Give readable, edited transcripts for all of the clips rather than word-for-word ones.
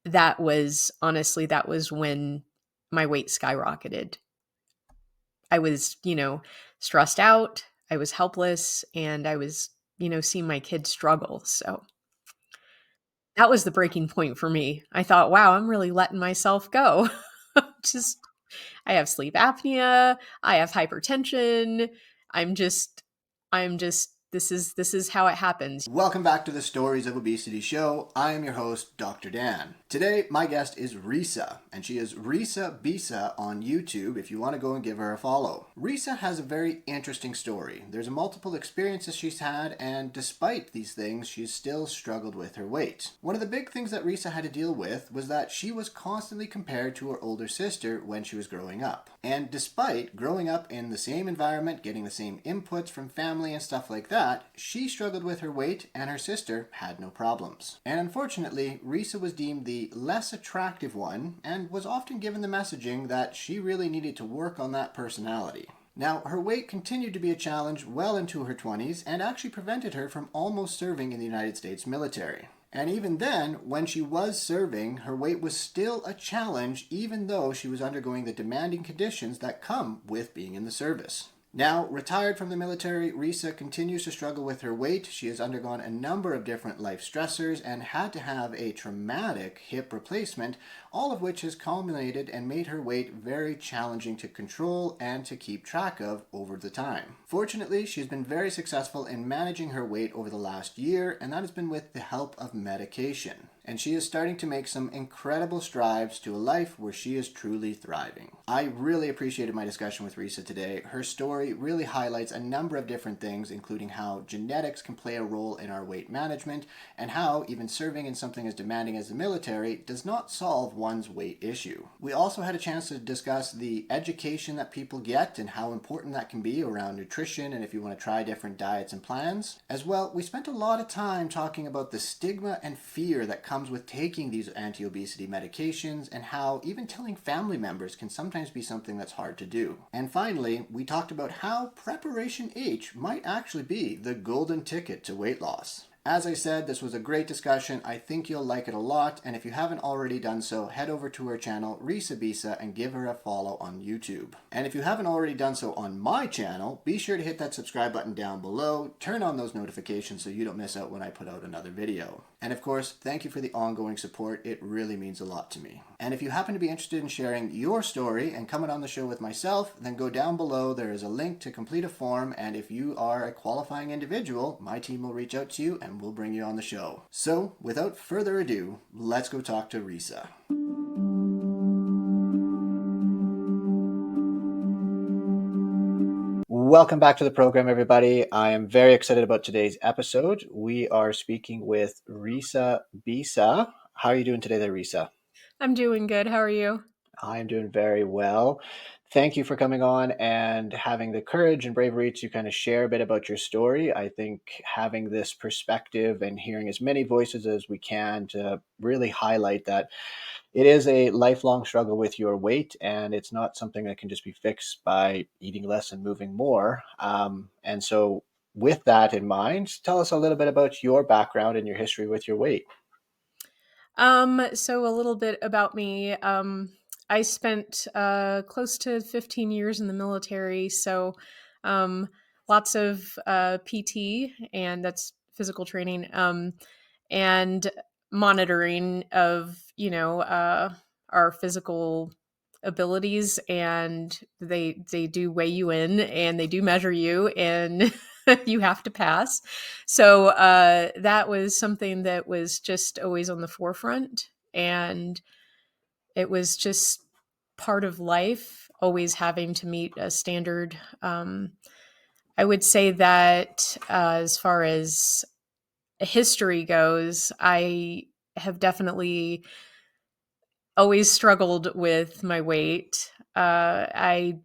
that was honestly, that was when my weight skyrocketed. I was, stressed out, I was helpless, and I was, seeing my kids struggle. So that was the breaking point for me. I thought, wow, I'm really letting myself go. Just, I have sleep apnea, I have hypertension. I'm just, this is how it happens. Welcome back to the Stories of Obesity show. I am your host, Dr. Dan. Today, my guest is Risa, and she is Risa Bisa on YouTube if you want to go and give her a follow. Risa has a very interesting story. There's multiple experiences she's had, and despite these things, she's still struggled with her weight. One of the big things that Risa had to deal with was that she was constantly compared to her older sister when she was growing up. And despite growing up in the same environment, getting the same inputs from family and stuff like that, she struggled with her weight and her sister had no problems. And unfortunately, Risa was deemed the less attractive one and was often given the messaging that she really needed to work on that personality. Now, her weight continued to be a challenge well into her 20s and actually prevented her from almost serving in the United States military. And even then, when she was serving, her weight was still a challenge even though she was undergoing the demanding conditions that come with being in the service. Now, retired from the military, Risa continues to struggle with her weight. She has undergone a number of different life stressors and had to have a traumatic hip replacement, all of which has culminated and made her weight very challenging to control and to keep track of over the time. Fortunately, she's been very successful in managing her weight over the last year, and that has been with the help of medication. And she is starting to make some incredible strides to a life where she is truly thriving. I really appreciated my discussion with Risa today. Her story really highlights a number of different things, including how genetics can play a role in our weight management, and how even serving in something as demanding as the military does not solve one's weight issue. We also had a chance to discuss the education that people get and how important that can be around nutrition and if you want to try different diets and plans. As well, we spent a lot of time talking about the stigma and fear that comes with taking these anti-obesity medications and how even telling family members can sometimes be something that's hard to do. And finally, we talked about how Preparation H might actually be the golden ticket to weight loss. As I said, this was a great discussion. I think you'll like it a lot, and if you haven't already done so, head over to her channel, Risa Bisa, and give her a follow on YouTube. And if you haven't already done so on my channel, be sure to hit that subscribe button down below, turn on those notifications so you don't miss out when I put out another video. And of course, thank you for the ongoing support. It really means a lot to me. And if you happen to be interested in sharing your story and coming on the show with myself, then go down below. There is a link to complete a form, and if you are a qualifying individual, my team will reach out to you and we'll bring you on the show. So, without further ado, let's go talk to Risa. Welcome back to the program, everybody. I am very excited about today's episode. We are speaking with Risa Bisa. How are you doing today there, Risa? I'm doing good. How are you? I am doing very well. Thank you for coming on and having the courage and bravery to kind of share a bit about your story. I think having this perspective and hearing as many voices as we can to really highlight that it is a lifelong struggle with your weight, and it's not something that can just be fixed by eating less and moving more. And so, with that in mind, tell us a little bit about your background and your history with your weight. So a little bit about me. I spent close to 15 years in the military, so um, lots of PT, and that's physical training, and monitoring of our physical abilities, and they do weigh you in and they do measure you, and you have to pass. So that was something that was just always on the forefront, and it was just part of life, always having to meet a standard. I would say that as far as history goes, I have definitely always struggled with my weight. I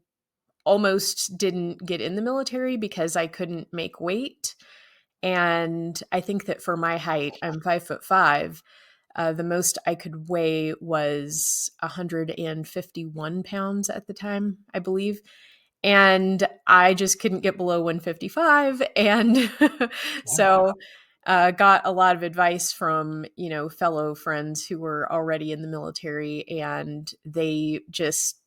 almost didn't get in the military because I couldn't make weight. And I think that for my height, I'm 5'5". The most I could weigh was 151 pounds at the time, I believe. And I just couldn't get below 155. And Yeah. so got a lot of advice from, fellow friends who were already in the military, and they just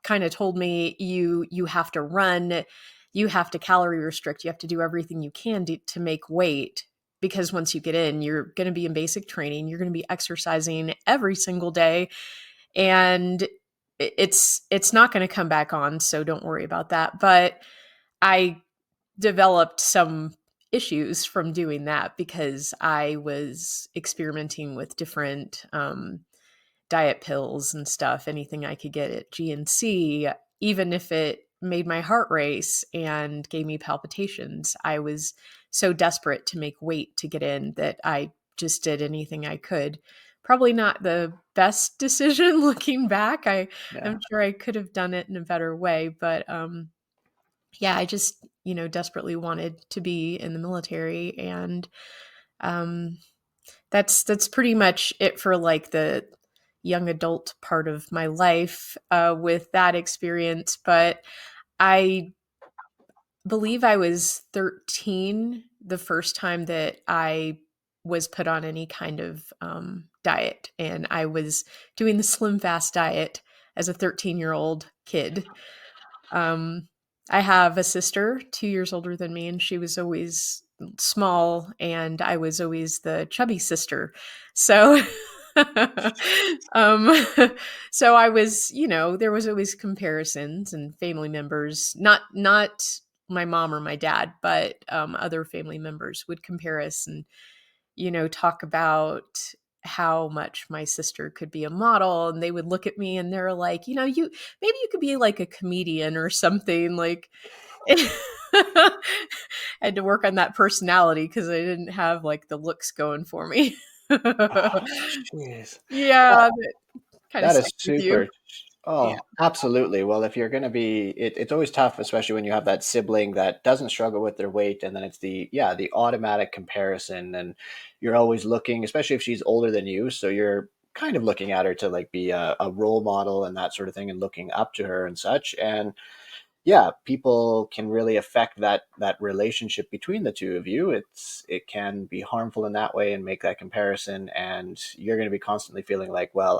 kind of told me, you have to run, you have to calorie restrict, you have to do everything you can to make weight, because once you get in, you're going to be in basic training, you're going to be exercising every single day, and it's not going to come back on, so don't worry about that. But I developed some issues from doing that because I was experimenting with different diet pills and stuff, anything I could get at GNC, even if it made my heart race and gave me palpitations. I was so desperate to make weight to get in that I just did anything I could. Probably not the best decision looking back. Yeah. I'm sure I could have done it in a better way, but yeah, I just, desperately wanted to be in the military, and um, that's pretty much it for like the young adult part of my life with that experience. But I believe I was 13 the first time that I was put on any kind of diet, and I was doing the Slim Fast diet as a 13-year-old kid. um, I have a sister 2 years older than me, and she was always small, and I was always the chubby sister. So, um, so I was, there was always comparisons, and family members, not my mom or my dad, but other family members would compare us and, talk about how much my sister could be a model, and they would look at me and they're like, you maybe you could be like a comedian or something, like I had to work on that personality because I didn't have like the looks going for me. Oh, jeez. Yeah, that kind of That stuck is with you. super. Yeah. Oh, absolutely. Well, if you're going to be, it's always tough, especially when you have that sibling that doesn't struggle with their weight, and then it's the automatic comparison, and you're always looking, especially if she's older than you, so you're kind of looking at her to like be a role model and that sort of thing, and looking up to her and such. And yeah, people can really affect that relationship between the two of you. It can be harmful in that way and make that comparison, and you're going to be constantly feeling like, well,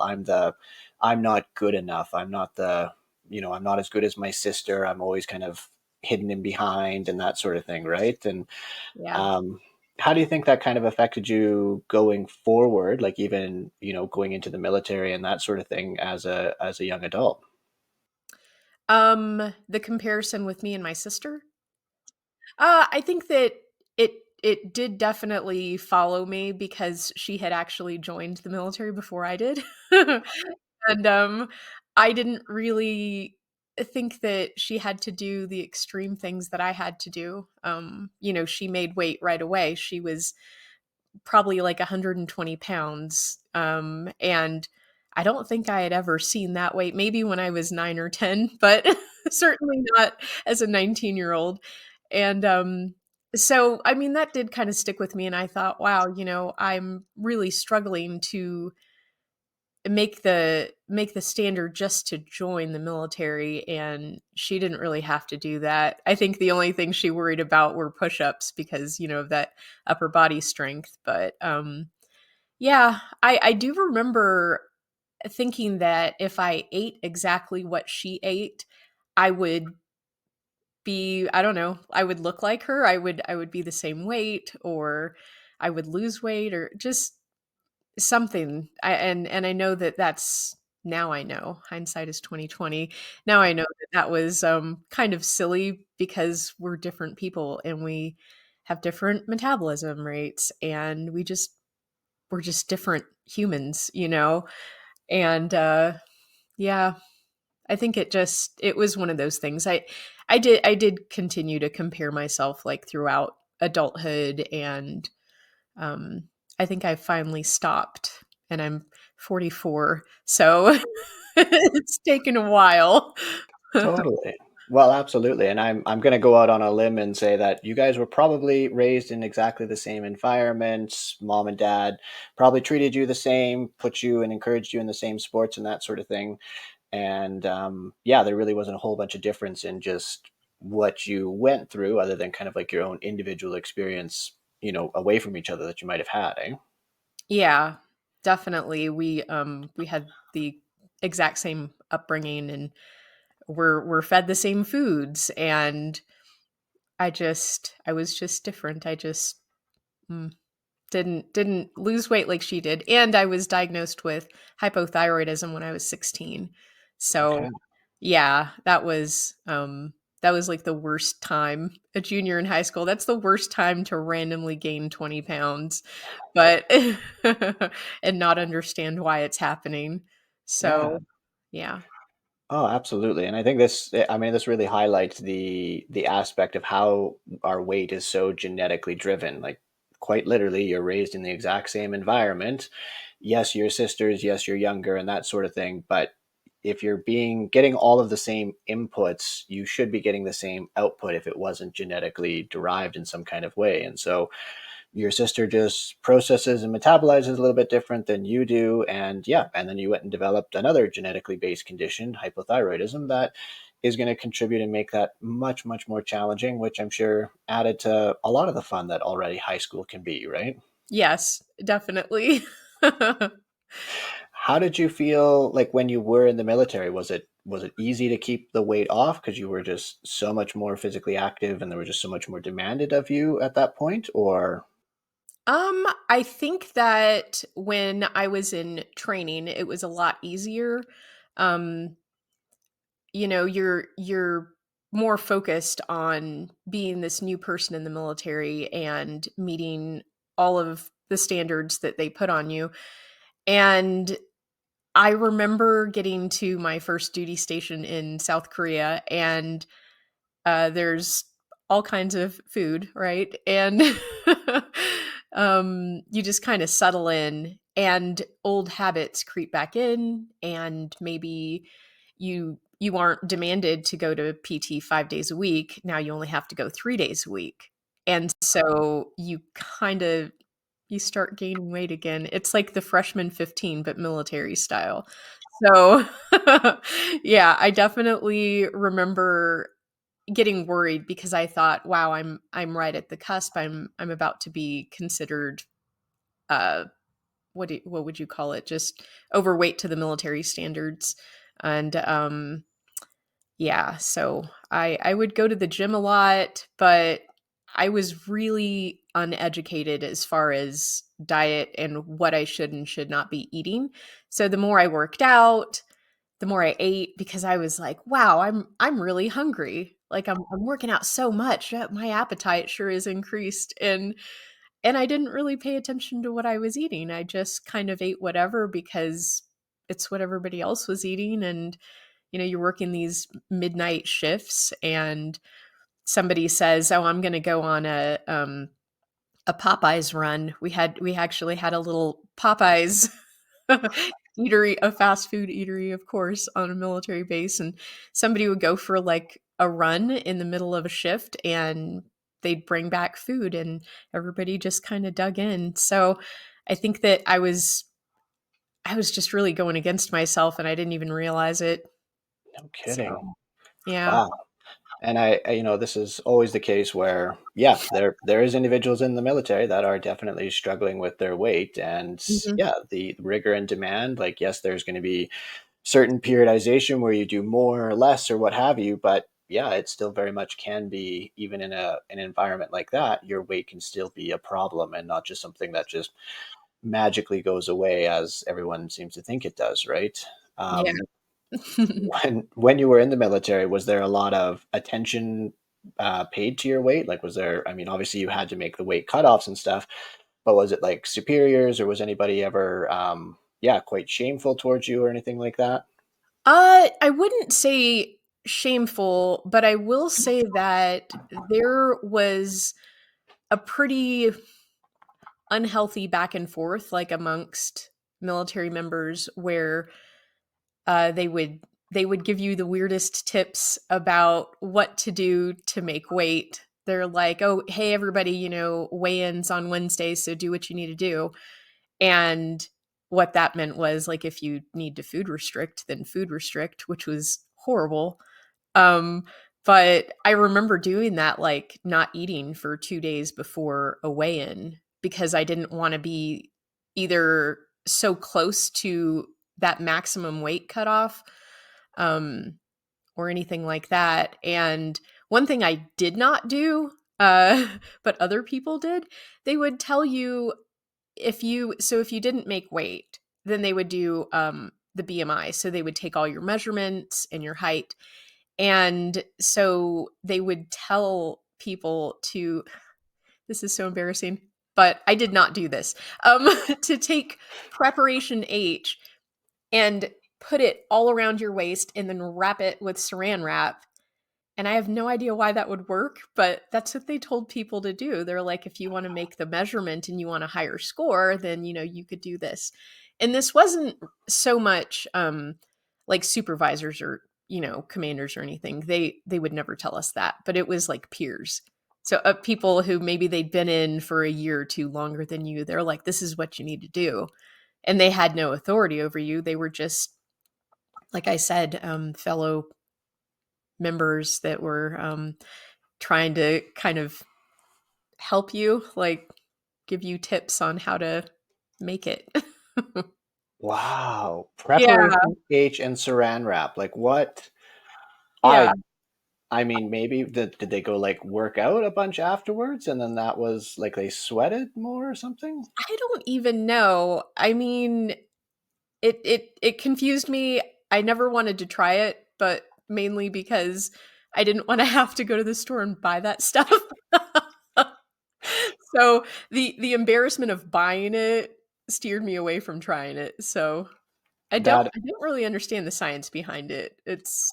I'm not good enough. I'm not I'm not as good as my sister. I'm always kind of hidden in behind and that sort of thing, right? And Yeah. um, how do you think that kind of affected you going forward, like even going into the military and that sort of thing as a young adult? The comparison with me and my sister? I think that it did definitely follow me because she had actually joined the military before I did. And, I didn't really think that she had to do the extreme things that I had to do. She made weight right away. She was probably like 120 pounds. And I don't think I had ever seen that weight, maybe when I was 9 or 10, but certainly not as a 19-year-old. And so, I mean, that did kind of stick with me. And I thought, wow, I'm really struggling to make the standard just to join the military, and she didn't really have to do that. I think the only thing she worried about were push-ups because, of that upper body strength. But yeah, I do remember thinking that if I ate exactly what she ate, I would be, I don't know, I would look like her, I would be the same weight, or I would lose weight, or just something. And I know that that's, now I know, hindsight is 2020. Now I know that that was, kind of silly because we're different people and we have different metabolism rates, and we're just different humans, And, yeah, I think it was one of those things. I did continue to compare myself, like, throughout adulthood, and I think I finally stopped, and I'm 44, so it's taken a while. Totally. Well, absolutely. And I'm going to go out on a limb and say that you guys were probably raised in exactly the same environments. Mom and dad probably treated you the same, put you and encouraged you in the same sports and that sort of thing. And yeah, there really wasn't a whole bunch of difference in just what you went through, other than kind of like your own individual experience away from each other that you might have had, eh? Yeah, definitely. We had the exact same upbringing, and we're fed the same foods, and I was just different. I just mm, didn't lose weight like she did, and I was diagnosed with hypothyroidism when I was 16. So, Okay. yeah, that was like the worst time, a junior in high school. That's the worst time to randomly gain 20 pounds, but and not understand why it's happening. Yeah. So, yeah. Oh, absolutely. And I think this really highlights the aspect of how our weight is so genetically driven. Like quite literally, you're raised in the exact same environment. Yes, your sisters, yes, you're younger and that sort of thing, but if you're being getting all of the same inputs, you should be getting the same output if it wasn't genetically derived in some kind of way. And so your sister just processes and metabolizes a little bit different than you do. And yeah, and then you went and developed another genetically based condition, hypothyroidism, that is going to contribute and make that much, much more challenging, which I'm sure added to a lot of the fun that already high school can be, right? Yes, definitely. How did you feel like when you were in the military? Was it easy to keep the weight off because you were just so much more physically active and there was just so much more demanded of you at that point? Or I think that when I was in training, it was a lot easier. Um, you're more focused on being this new person in the military and meeting all of the standards that they put on you. And I remember getting to my first duty station in South Korea, and there's all kinds of food, right? And you just kind of settle in, and old habits creep back in, and maybe you aren't demanded to go to PT 5 days a week. Now you only have to go 3 days a week, and so you start gaining weight again. It's like the freshman 15, but military style. So, yeah, I definitely remember getting worried because I thought, "Wow, I'm right at the cusp. I'm about to be considered uh what would you call it? Just overweight to the military standards." And yeah, so I would go to the gym a lot, but I was really uneducated as far as diet and what I should and should not be eating. So the more I worked out, the more I ate because I was like, "Wow, I'm really hungry. Like I'm working out so much. My appetite sure is increased." And I didn't really pay attention to what I was eating. I just kind of ate whatever because it's what everybody else was eating. And you're working these midnight shifts, and somebody says, "Oh, I'm going to go on a Popeyes run." We actually had a little Popeyes eatery, a fast food eatery, of course, on a military base, and somebody would go for like a run in the middle of a shift, and they'd bring back food, and everybody just kind of dug in. So I think that I was just really going against myself, and I didn't even realize it. no kidding. So yeah. Wow. And this is always the case where, yeah, there is individuals in the military that are definitely struggling with their weight, and Mhm. yeah, the rigor and demand. Like, yes, there's going to be certain periodization where you do more or less or what have you, but yeah, it still very much can be, even in an environment like that, your weight can still be a problem and not just something that just magically goes away as everyone seems to think it does, right? Yeah. When you were in the military, was there a lot of attention paid to your weight? Like, was there? I mean, obviously you had to make the weight cutoffs and stuff, but was it like superiors, or was anybody ever, yeah, quite shameful towards you or anything like that? I wouldn't say shameful, but I will say that there was a pretty unhealthy back and forth, like amongst military members, where they would give you the weirdest tips about what to do to make weight. They're like, "Oh, hey, everybody, weigh-ins on Wednesday, so do what you need to do." And what that meant was, like, if you need to food restrict, then food restrict, which was horrible. Um, But I remember doing that, like not eating for 2 days before a weigh-in because I didn't want to be either so close to that maximum weight cutoff, um, or anything like that. And one thing I did not do, but other people did, they would tell you if you didn't make weight, then they would do the BMI. So they would take all your measurements and your height, and so they would tell people to, this is so embarrassing, but I did not do this, to take preparation H and put it all around your waist and then wrap it with saran wrap. And I have no idea why that would work, but that's what they told people to do. They're like, if you want to make the measurement and you want a higher score, then you could do this. And this wasn't so much like supervisors or commanders or anything. They would never tell us that, but it was like peers. So people who maybe they'd been in for a year or two longer than you, they're like, this is what you need to do, and they had no authority over you. They were just, like I said, fellow members that were trying to kind of help you, like give you tips on how to make it. Wow. Yeah, Preparation H and saran wrap. Like what? yeah. I I mean, maybe did they go like work out a bunch afterwards and then that was like they sweated more or something? I don't even know. I mean, it confused me. I never wanted to try it, but mainly because I didn't want to have to go to the store and buy that stuff. So the embarrassment of buying it steered me away from trying it. So That I don't really understand the science behind it. It's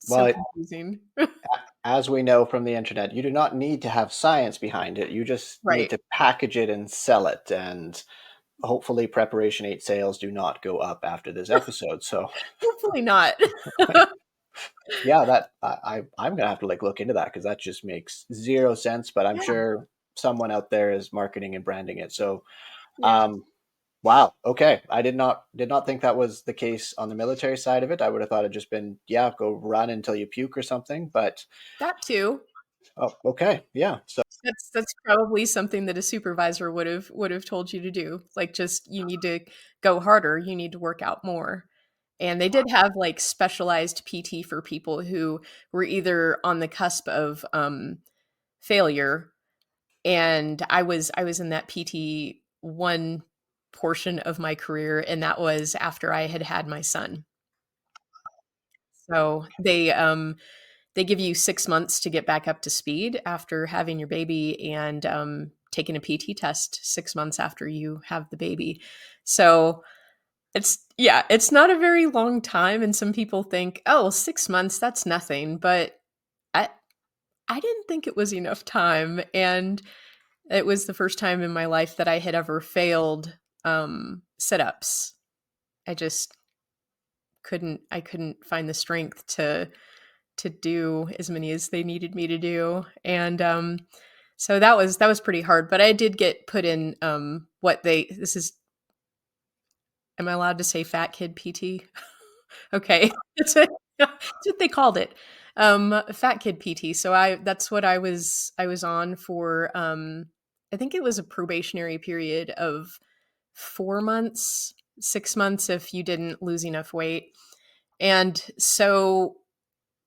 so well, confusing. as we know from the internet, you do not need to have science behind it. You just need Right. to package it and sell it. And hopefully, Preparation 8 sales do not go up after this episode. So, Hopefully not. yeah, I'm gonna have to like look into that because that just makes zero sense. But I'm Yeah, sure someone out there is marketing and branding it. So, yeah. um, wow, okay, I did not think that was the case on the military side of it. I would have thought it'd just been yeah, go run until you puke or something. But That too. oh, okay, yeah. So That's probably something that a supervisor would have told you to do. Like, just you need to go harder, you need to work out more. And they did have like specialized PT for people who were either on the cusp of failure, and I was in that PT one portion of my career, and that was after I had had my son. So they give you 6 months to get back up to speed after having your baby, and taking a PT test 6 months after you have the baby. So it's not a very long time, and some people think, "Oh, 6 months, that's nothing." But I I didn't think it was enough time, and it was the first time in my life that I had ever failed sit-ups. I just couldn't find the strength to do as many as they needed me to do. And so that was pretty hard, but I did get put in what they this is am I allowed to say fat kid PT? Okay. That's what they called it. Fat kid PT. So I that's what I was on for I think it was a probationary period of 4 months, 6 months if you didn't lose enough weight. And so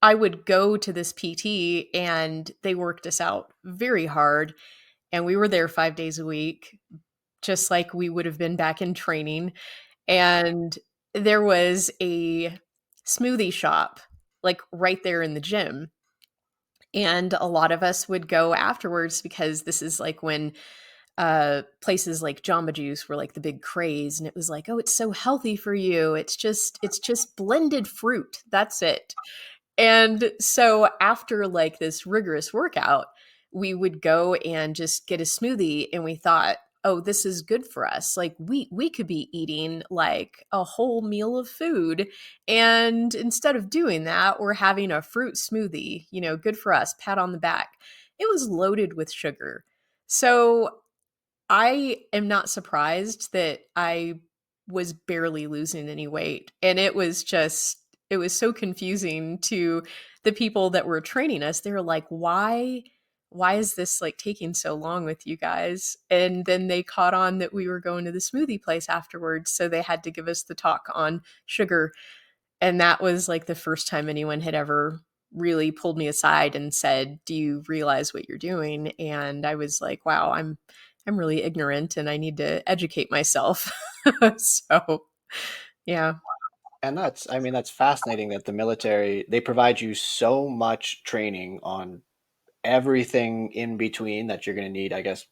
I would go to this PT, and they worked us out very hard, and we were there 5 days a week, just like we would have been back in training. And there was a smoothie shop like right there in the gym. And a lot of us would go afterwards because this is like when places like Jamba Juice were like the big craze, and it was like, oh, it's so healthy for you. It's just blended fruit. That's it. And so after like this rigorous workout, we would go and just get a smoothie, and we thought, "Oh, this is good for us. Like we could be eating like a whole meal of food, and instead of doing that, we're having a fruit smoothie. Good for us. Pat on the back." It was loaded with sugar. So I am not surprised that I was barely losing any weight, and it was just it was so confusing to the people that were training us. They were like, why is this like taking so long with you guys? And then they caught on that we were going to the smoothie place afterwards, so they had to give us the talk on sugar. And that was like the first time anyone had ever really pulled me aside and said, "Do you realize what you're doing?" And I was like, "Wow, I'm really ignorant and I need to educate myself." So, yeah. And that's, I mean, that's fascinating that the military, they provide you so much training on everything in between that you're going to need. I guess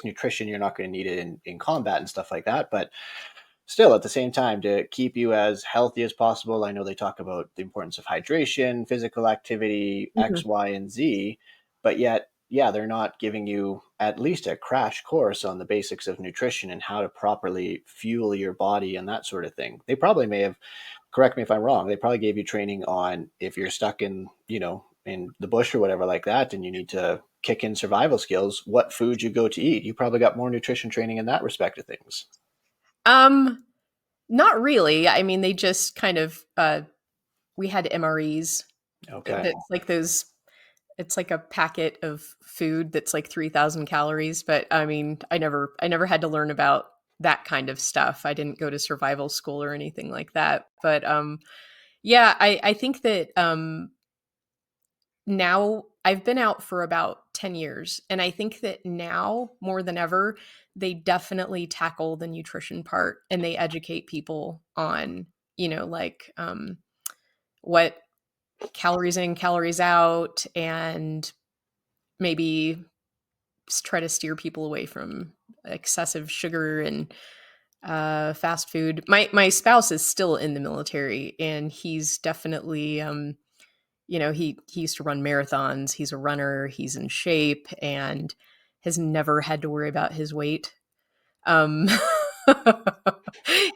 nutrition, you're not going to need it in combat and stuff like that, but still at the same time to keep you as healthy as possible. I know they talk about the importance of hydration, physical activity, X, Mhm. Y, and Z, but yet, yeah, they're not giving you at least a crash course on the basics of nutrition and how to properly fuel your body and that sort of thing. They probably may have, correct me if I'm wrong, they probably gave you training on if you're stuck in, in the bush or whatever like that, and you need to kick in survival skills, what food you go to eat. You probably got more nutrition training in that respect of things. Um, Not really. I mean, they just kind of we had MREs. Okay. That's like those it's like a packet of food that's like 3,000 calories, but I mean, I never had to learn about that kind of stuff. I didn't go to survival school or anything like that. But yeah, I think that now I've been out for about 10 years, and I think that now more than ever, they definitely tackle the nutrition part and they educate people on, like what calories in, calories out, and maybe try to steer people away from excessive sugar and fast food. My spouse is still in the military, and he's definitely he used to run marathons. He's a runner. He's in shape and has never had to worry about his weight. Um,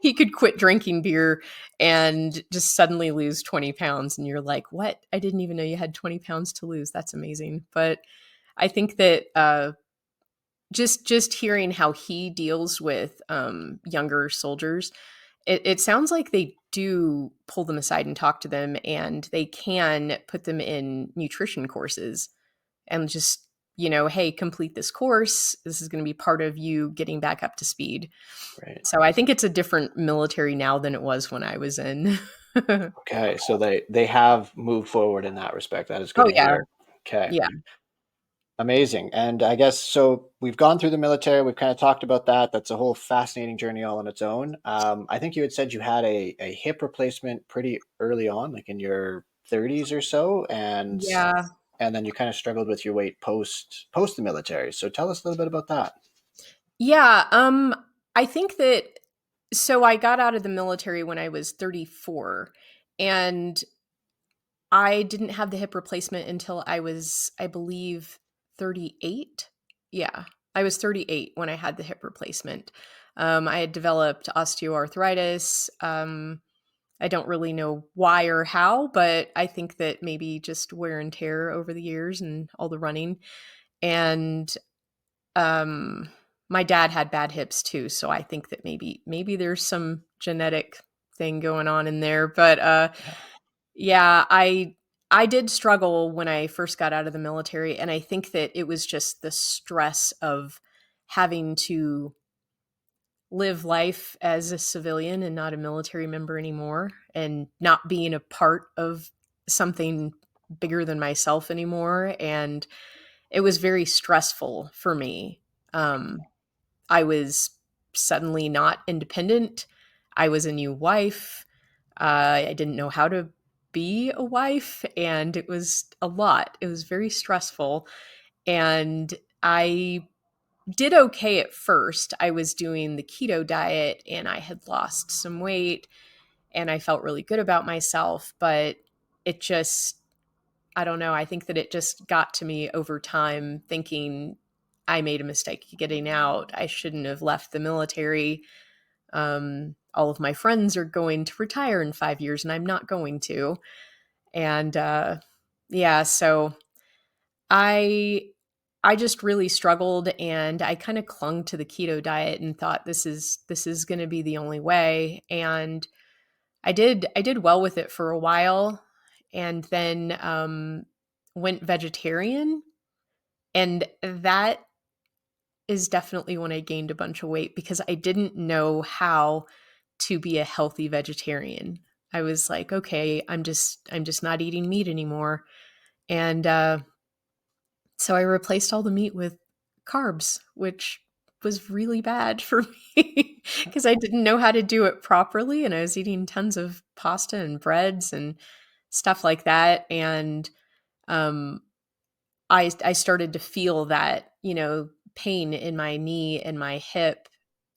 he could quit drinking beer and just suddenly lose 20 pounds. And you're like, what? I didn't even know you had 20 pounds to lose. That's amazing. But I think that just hearing how he deals with younger soldiers, it sounds like they do pull them aside and talk to them, and they can put them in nutrition courses and just hey, complete this course. This is going to be part of you getting back up to speed. Right. So I think it's a different military now than it was when I was in. Okay. So they have moved forward in that respect. That is good Oh to yeah, hear. Okay. yeah, Amazing. And I guess so we've gone through the military. We've kind of talked about that. That's a whole fascinating journey all on its own. I think you had said you had a hip replacement pretty early on, like in your 30s or so, yeah. and then you kind of struggled with your weight post the military. So tell us a little bit about that. Yeah, I think that so I got out of the military when I was 34, and I didn't have the hip replacement until I was, I believe, 38. Yeah, I was 38 when I had the hip replacement. I had developed osteoarthritis. I don't really know why or how, but I think that maybe just wear and tear over the years and all the running. And um, my dad had bad hips too, so I think that maybe there's some genetic thing going on in there. But Yeah. yeah, I did struggle when I first got out of the military, and I think that it was just the stress of having to live life as a civilian and not a military member anymore, and not being a part of something bigger than myself anymore. And it was very stressful for me. I was suddenly not independent. I was a new wife. I didn't know how to be a wife, and it was a lot. It was very stressful. And I did okay at first. I was doing the keto diet and I had lost some weight and I felt really good about myself, but it just, I don't know. I think that it just got to me over time, thinking I made a mistake getting out. I shouldn't have left the military. All of my friends are going to retire in 5 years, and I'm not going to. And yeah, so I I just really struggled, and I kind of clung to the keto diet and thought this is going to be the only way. And I did well with it for a while, and then went vegetarian, and that is definitely when I gained a bunch of weight because I didn't know how to be a healthy vegetarian. I was like, okay, I'm just not eating meat anymore. And so I replaced all the meat with carbs, which was really bad for me because I didn't know how to do it properly. And I was eating tons of pasta and breads and stuff like that. And um, I started to feel that, pain in my knee and my hip.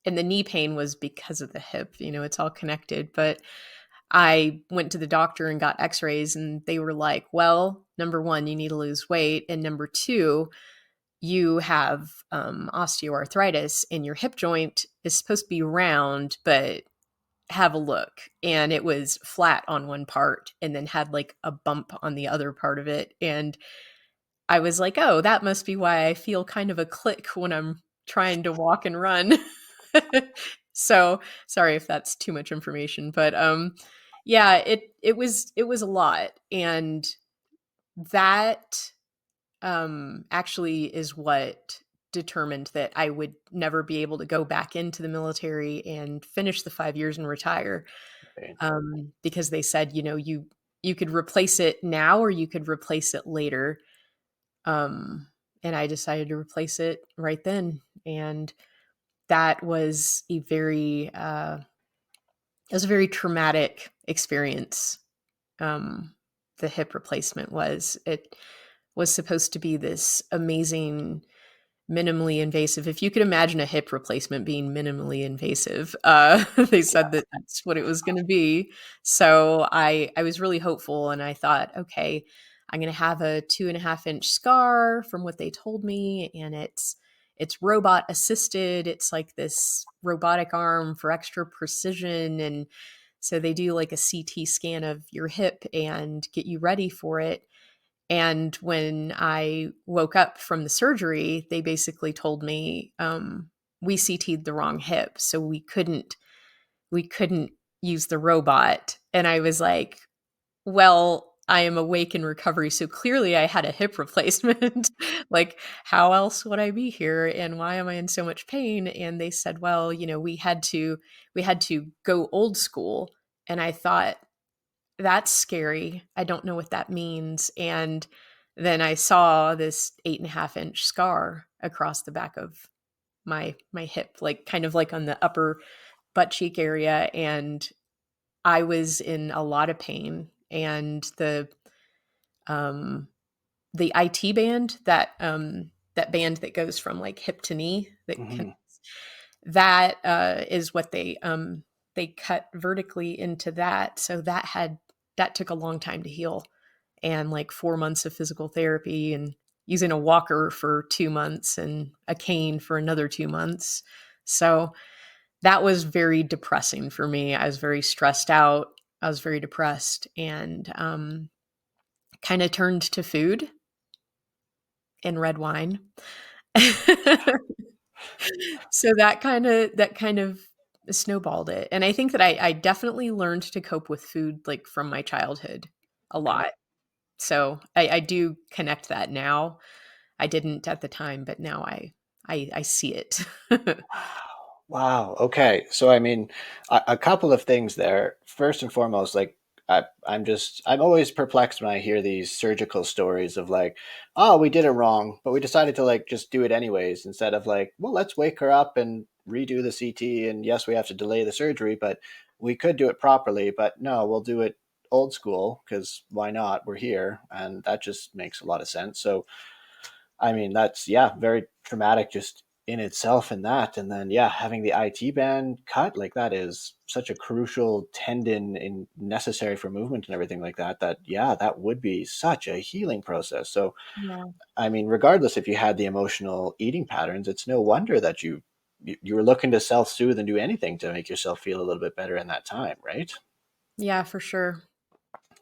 And the knee pain was because of the hip, it's all connected. But I went to the doctor and got x-rays, and they were like, well, number one, you need to lose weight. And number two, you have osteoarthritis, and your hip joint is supposed to be round, but have a look. And it was flat on one part and then had like a bump on the other part of it. And I was like, oh, that must be why I feel kind of a click when I'm trying to walk and run. So sorry if that's too much information, but yeah, it was a lot. And that actually is what determined that I would never be able to go back into the military and finish the 5 years and retire. Right. Because they said, you could replace it now or you could replace it later. Um, and I decided to replace it right then. And that was a very traumatic experience. The hip replacement was. It was supposed to be this amazing minimally invasive. If you could imagine a hip replacement being minimally invasive, they said that that's what it was going to be. So I was really hopeful, and I thought, okay, I'm going to have a 2.5 inch scar from what they told me, and it's robot assisted. It's like this robotic arm for extra precision, and so they do like a CT scan of your hip and get you ready for it. And when I woke up from the surgery, they basically told me we CT'd the wrong hip, so we couldn't use the robot. And I was like, well, I am awake in recovery, so clearly I had a hip replacement. Like, how else would I be here, and why am I in so much pain? And they said, well, we had to go old school. And I thought, that's scary. I don't know what that means. And then I saw this 8.5 inch scar across the back of my hip, like kind of like on the upper butt cheek area. And I was in a lot of pain. And um the IT band, that band that goes from like hip to knee, Hmm. that is what they cut vertically into that. So that took a long time to heal, and like 4 months of physical therapy, and using a walker for 2 months and a cane for another 2 months. So that was very depressing for me. I was very stressed out. I was very depressed, and kind of turned to food and red wine. So that kind of snowballed it. And I think that I definitely learned to cope with food like from my childhood a Okay. lot. So I do connect that now. I didn't at the time, but now I see it. Wow. Okay. So, I mean, a couple of things there. First and foremost, like, I'm always perplexed when I hear these surgical stories of like, oh, we did it wrong, but we decided to like just do it anyways instead of like, well, let's wake her up and redo the CT. And yes, we have to delay the surgery, but we could do it properly. But no, we'll do it old school because why not? We're here. And that just makes a lot of sense. So, I mean, that's, yeah, very traumatic just in itself and that. And then, yeah, having the IT band cut, like that is such a crucial tendon in necessary for movement and everything like that, that, yeah, that would be such a healing process. So, Yeah. I mean, regardless if you had the emotional eating patterns, it's no wonder that you were looking to self-soothe and do anything to make yourself feel a little bit better in that time, right? Yeah, for sure.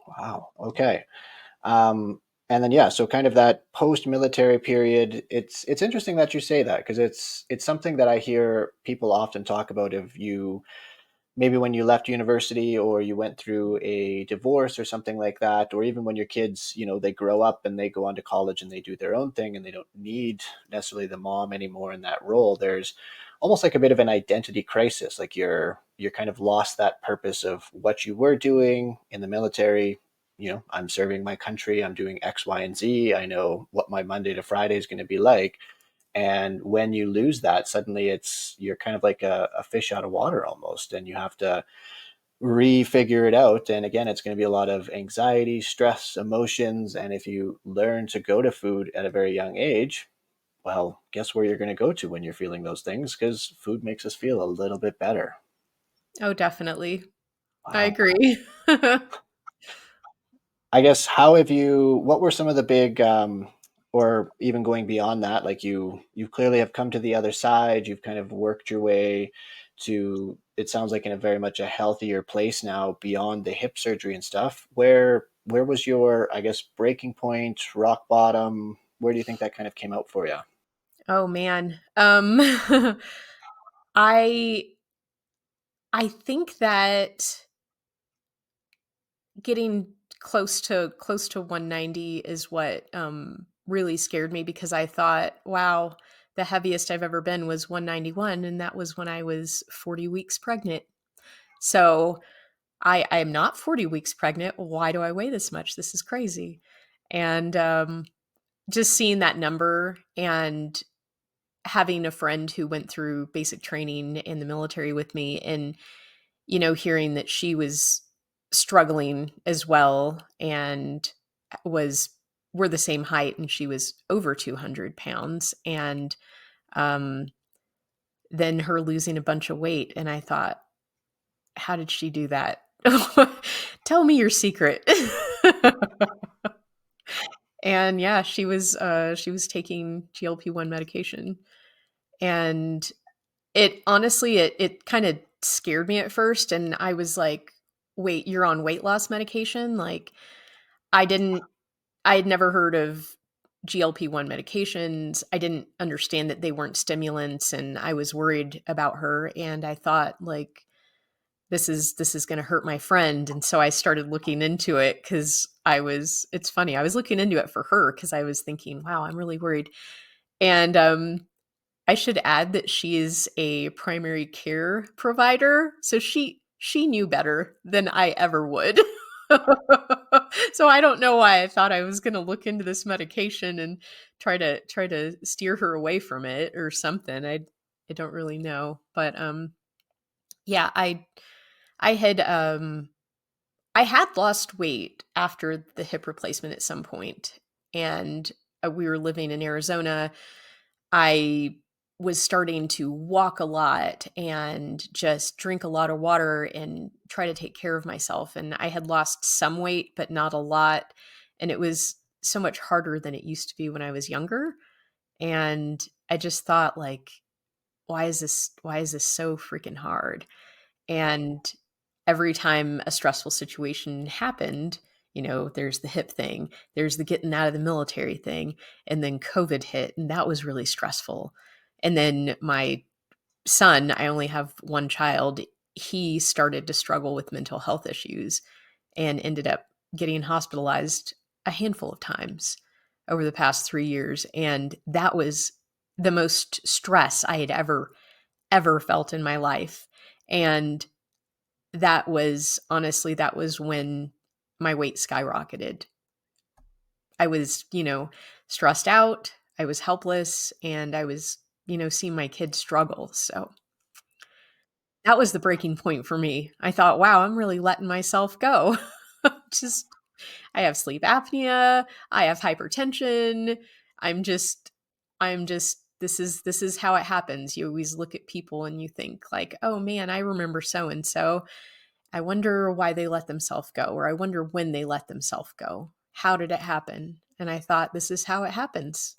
Wow. Okay. Um, and then yeah, so kind of that post-military period. It's interesting that you say that because it's something that I hear people often talk about. If you maybe when you left university or you went through a divorce or something like that, or even when your kids, they grow up and they go on to college and they do their own thing and they don't need necessarily the mom anymore in that role, there's almost like a bit of an identity crisis. Like you're kind of lost that purpose of what you were doing in the military. I'm serving my country, I'm doing X, Y, and Z. I know what my Monday to Friday is going to be like. And when you lose that, suddenly you're kind of like a fish out of water almost, and you have to refigure it out. And again, it's going to be a lot of anxiety, stress, emotions. And if you learn to go to food at a very young age, well, guess where you're going to go to when you're feeling those things? Because food makes us feel a little bit better. Oh, definitely. I Wow. agree. I guess what were some of the big, or even going beyond that, like you clearly have come to the other side, you've kind of worked your way to, it sounds like in a very much a healthier place now beyond the hip surgery and stuff. Where was your, I guess, breaking point, rock bottom? Where do you think that kind of came out for you? Oh man. I I think that getting close to 190 is what really scared me, because I thought, wow, the heaviest I've ever been was 191, and that was when I was 40 weeks pregnant. So I am not 40 weeks pregnant. Why do I weigh this much? This is crazy. And just seeing that number and having a friend who went through basic training in the military with me, and hearing that she was struggling as well, and was we're the same height, and she was over 200 pounds, and um then her losing a bunch of weight, and I thought, how did she do that? Tell me your secret. And yeah, she was taking GLP-1 medication, and it honestly, it kind of scared me at first, and I was like, "Wait, you're on weight loss medication?" Like, I didn't I had never heard of GLP-1 medications. I didn't understand that they weren't stimulants, and I was worried about her, and I thought, like, this is going to hurt my friend. And so I started looking into it, cuz it's funny. I was looking into it for her cuz I was thinking, "Wow, I'm really worried." And I should add that she is a primary care provider, so she knew better than I ever would. So I don't know why I thought I was going to look into this medication and try to steer her away from it or something. I don't really know, but yeah, I had I had lost weight after the hip replacement at some point, and we were living in Arizona. I was starting to walk a lot and just drink a lot of water and try to take care of myself. And I had lost some weight, but not a lot. And it was so much harder than it used to be when I was younger. And I just thought, like, why is this so freaking hard? And every time a stressful situation happened, there's the hip thing, there's the getting out of the military thing, and then COVID hit, and that was really stressful. And then my son, I only have one child, he started to struggle with mental health issues and ended up getting hospitalized a handful of times over the past 3 years. And that was the most stress I had ever felt in my life. And that was when my weight skyrocketed. I was, stressed out, I was helpless, and I was, seeing my kids struggle. So that was the breaking point for me. I thought, wow, I'm really letting myself go. Just, I have sleep apnea, I have hypertension. I'm just, this is how it happens. You always look at people and you think, like, oh man, I remember so and so. I wonder why they let themselves go, or I wonder when they let themselves go. How did it happen? And I thought, this is how it happens.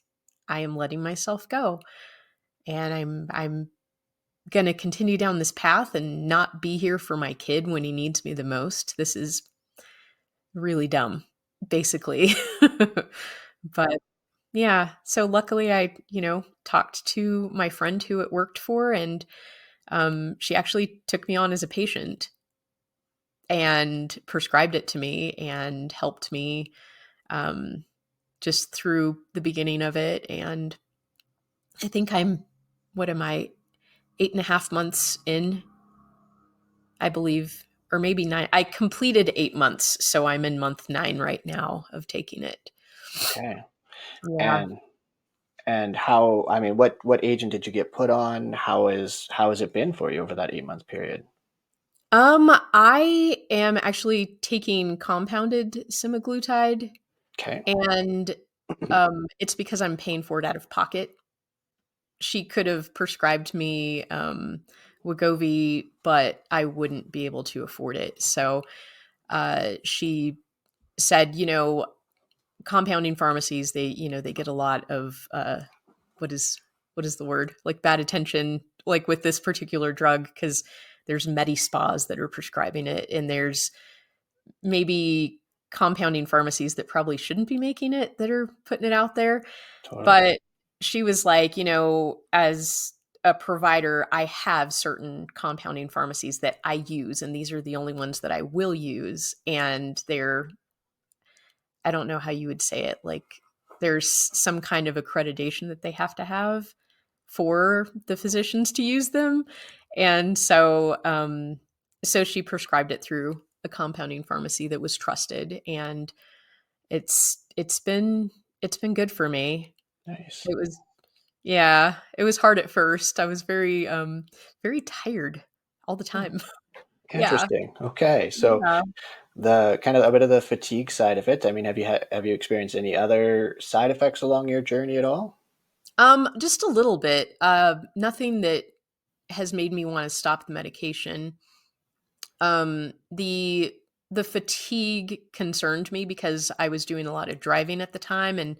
I am letting myself go. And I'm going to continue down this path and not be here for my kid when he needs me the most. This is really dumb, basically. But yeah, so luckily I, talked to my friend who it worked for, and She actually took me on as a patient and prescribed it to me and helped me um, just through the beginning of it. And I think what am I, 8.5 months in, I believe, or maybe nine. I completed 8 months. So I'm in month 9 right now of taking it. Okay. Yeah. And how, I mean, what agent did you get put on? How has it been for you over that 8 month period? I am actually taking compounded semaglutide, Okay. and it's because I'm paying for it out of pocket. She could have prescribed me Wegovy, but I wouldn't be able to afford it. So she said, compounding pharmacies, they get a lot of what is what is the word, like bad attention, like with this particular drug, because there's medi spas that are prescribing it, and there's maybe compounding pharmacies that probably shouldn't be making it that are putting it out there. Totally. But she was like, as a provider, I have certain compounding pharmacies that I use, and these are the only ones that I will use. And I don't know how you would say it, like there's some kind of accreditation that they have to have for the physicians to use them. And so she prescribed it through a compounding pharmacy that was trusted, and it's been good for me. Nice. It was Yeah, it was hard at first. I was very tired all the Hmm. time. Yeah. Interesting. Okay. So Yeah. the kind of a bit of the fatigue side of it. I mean, have you experienced any other side effects along your journey at all? Just a little bit. Nothing that has made me want to stop the medication. The fatigue concerned me because I was doing a lot of driving at the time, and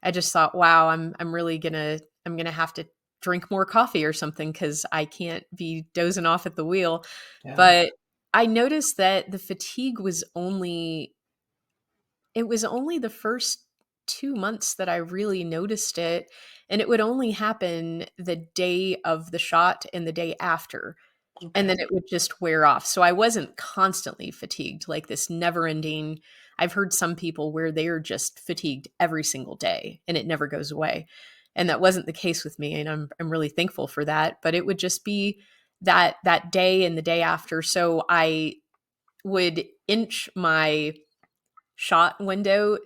I just thought, wow, I'm gonna have to drink more coffee or something because I can't be dozing off at the wheel. Yeah. But I noticed that the fatigue was only the first 2 months that I really noticed it, and it would only happen the day of the shot and the day after, and Okay. then it would just wear off. So I wasn't constantly fatigued, like this never ending. I've heard some people where they are just fatigued every single day and it never goes away. And that wasn't the case with me. And I'm really thankful for that. But it would just be that day and the day after. So I would inch my shot window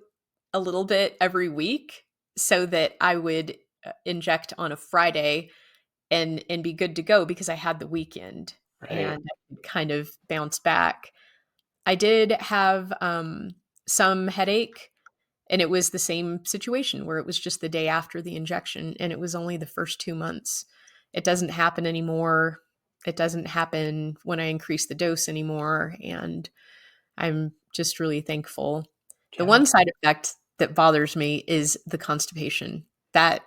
a little bit every week so that I would inject on a Friday and be good to go because I had the weekend Right. and I could kind of bounce back. I did have some headache, and it was the same situation where it was just the day after the injection, and it was only the first 2 months. It doesn't happen anymore. It doesn't happen when I increase the dose anymore, and I'm just really thankful. The Yeah. one side effect that bothers me is the constipation. That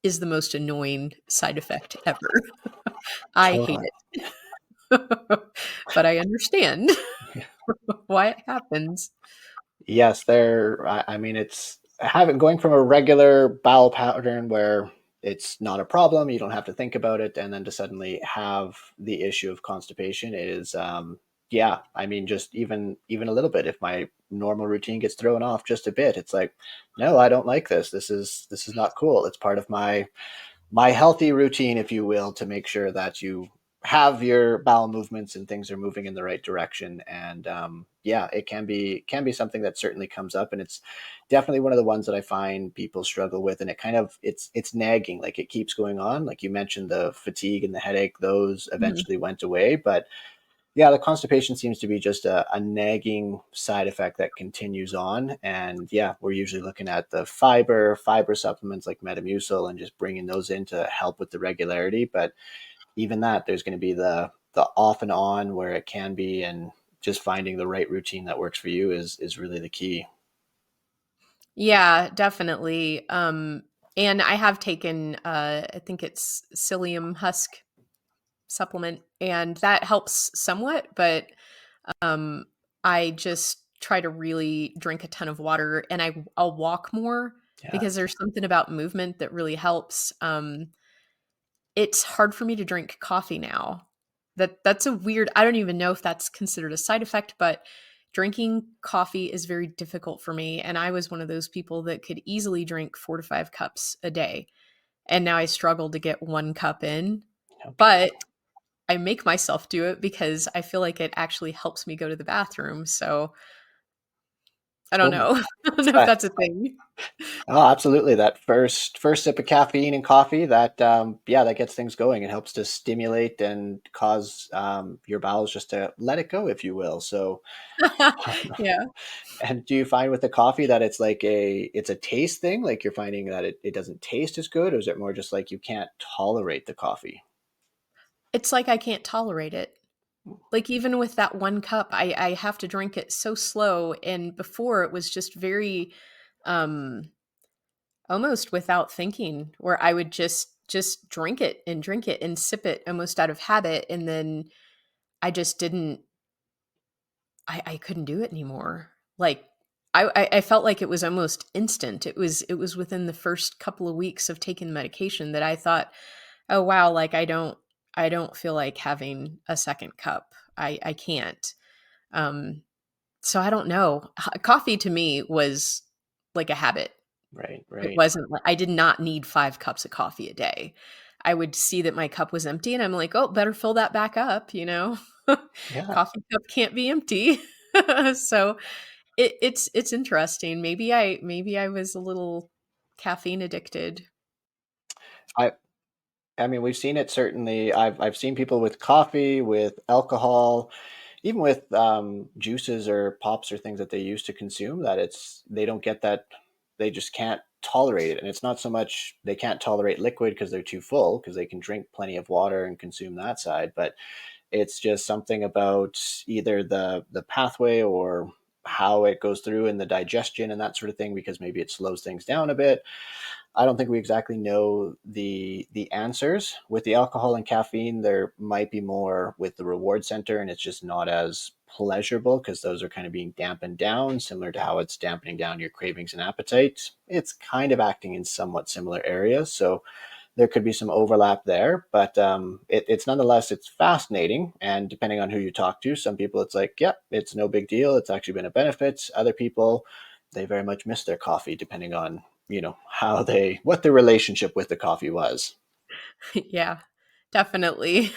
is the most annoying side effect ever. I hate Totally. it. But I understand why it happens. Yes, I mean, it's having going from a regular bowel pattern where it's not a problem, you don't have to think about it, and then to suddenly have the issue of constipation is, yeah. I mean, just even a little bit. If my normal routine gets thrown off just a bit, it's like, no, I don't like this. This is not cool. It's part of my healthy routine, if you will, to make sure that you have your bowel movements and things are moving in the right direction. And yeah, it can be something that certainly comes up, and it's definitely one of the ones that I find people struggle with. And it kind of it's nagging, like it keeps going on. Like you mentioned, the fatigue and the headache; those Mhm. eventually went away, but yeah, the constipation seems to be just a nagging side effect that continues on. And yeah, we're usually looking at the fiber supplements like Metamucil and just bringing those in to help with the regularity. But even that, there's going to be the off and on where it can be, and just finding the right routine that works for you is really the key. Yeah, definitely. And I have taken, I think it's psyllium husk supplement, and that helps somewhat, but um, I just try to really drink a ton of water, and I'll walk more because Yes. there's something about movement that really helps. It's hard for me to drink coffee now. that's a weird, I don't even know if that's considered a side effect, but drinking coffee is very difficult for me. And I was one of those people that could easily drink 4 to 5 cups a day. And now I struggle to get 1 cup in. Okay. But I make myself do it because I feel like it actually helps me go to the bathroom. So I don't Well, know. I don't know if that, that's a thing. oh, absolutely. That first sip of caffeine in coffee, that yeah, that gets things going. It helps to stimulate and cause your bowels just to let it go, if you will. So, Yeah. and do you find with the coffee that it's a taste thing? Like you're finding that it doesn't taste as good, or is it more just like you can't tolerate the coffee? It's like I can't tolerate it. Like even with that 1 cup, I have to drink it so slow. And before it was just very um almost without thinking, where I would just drink it and sip it almost out of habit. And then I just didn't I couldn't do it anymore. Like I felt like it was almost instant. It was within the first couple of weeks of taking the medication that I thought, oh wow, like I don't feel like having a second cup. I can't. Um so I don't know. Coffee to me was like a habit. Right, It right. wasn't I did not need 5 cups of coffee a day. I would see that my cup was empty and I'm like, "Oh, better fill that back up," you know? Yeah. Coffee cup can't be empty. So, it's interesting. Maybe I was a little caffeine addicted. I I mean, we've seen it certainly. I've seen people with coffee, with alcohol, even with juices or pops or things that they used to consume. That they don't get that. They just can't tolerate it, and it's not so much they can't tolerate liquid because they're too full because they can drink plenty of water and consume that side. But it's just something about either the pathway or how it goes through in the digestion and that sort of thing because maybe it slows things down a bit. I don't think we exactly know the answers. With the alcohol and caffeine, there might be more with the reward center, and it's just not as pleasurable because those are kind of being dampened down, similar to how it's dampening down your cravings and appetite. It's kind of acting in somewhat similar areas, so there could be some overlap there, but it's nonetheless it's fascinating. And depending on who you talk to, some people it's like, yeah, it's no big deal. It's actually been a benefit. Other people, they very much miss their coffee, depending on how they what their relationship with the coffee was. Yeah, definitely.